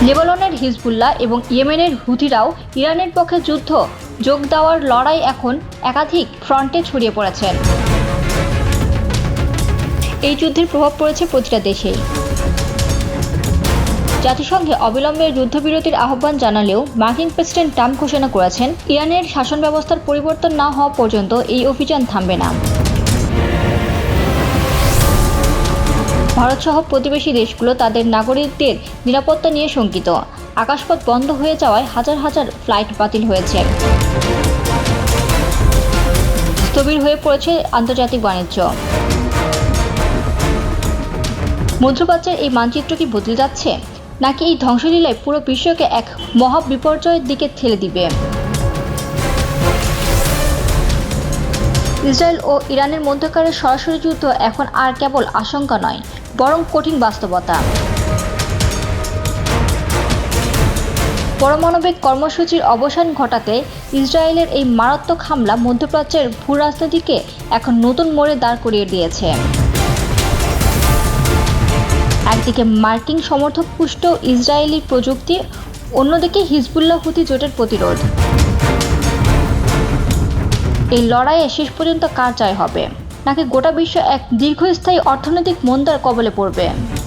লেবাননের হিজবুল্লাহ এবং ইয়েমেনের হুথিরাও ইরানের পক্ষে যুদ্ধ যোগ দেওয়ার লড়াই এখন একাধিক ফ্রন্টে ছড়িয়ে পড়েছেন। এই যুদ্ধের প্রভাব পড়েছে প্রতিটা দেশেই। জাতিসংঘে অবিলম্বে যুদ্ধবিরতির আহ্বান জানালেও মার্কিন প্রেসিডেন্ট ট্রাম্প ঘোষণা করেছেন, ইরানের শাসন ব্যবস্থার পরিবর্তন না হওয়া পর্যন্ত এই অভিযান থামবে না। ভারতসহ প্রতিবেশী দেশগুলো তাদের নাগরিকদের নিরাপত্তা নিয়ে শঙ্কিত। আকাশপথ বন্ধ হয়ে যাওয়ায় হাজার হাজার ফ্লাইট বাতিল হয়েছে। স্থবির হয়ে পড়েছে আন্তর্জাতিক বাণিজ্য। মধ্যপ্রাচ্যের এই মানচিত্র কি বদলে যাচ্ছে, নাকি এই ধ্বংসলীলায় পুরো বিশ্বকে এক মহা বিপর্যয়ের দিকে ঠেলে দিবে? ইসরায়েল ও ইরানের মধ্যকার সরাসরি যুদ্ধ এখন আর কেবল আশঙ্কা নয়, বরং কঠিন বাস্তবতা। পারমাণবিক কর্মসূচির অবসান ঘটাতে ইসরায়েলের এই মারাত্মক হামলা মধ্যপ্রাচ্যের ভূরাজনীতিকে এখন নতুন মোড়ে দাঁড় করিয়ে দিয়েছে। একদিকে মার্কিন সমর্থক পুষ্ট ইসরায়েলি প্রযুক্তি, অন্যদিকে হিজবুল্লাহ হুথি জোটের প্রতিরোধ। এই লড়াইয়ে শেষ পর্যন্ত কার জয় হবে, নাকি গোটা বিশ্ব এক দীর্ঘস্থায়ী অর্থনৈতিক মন্দার কবলে পড়বে?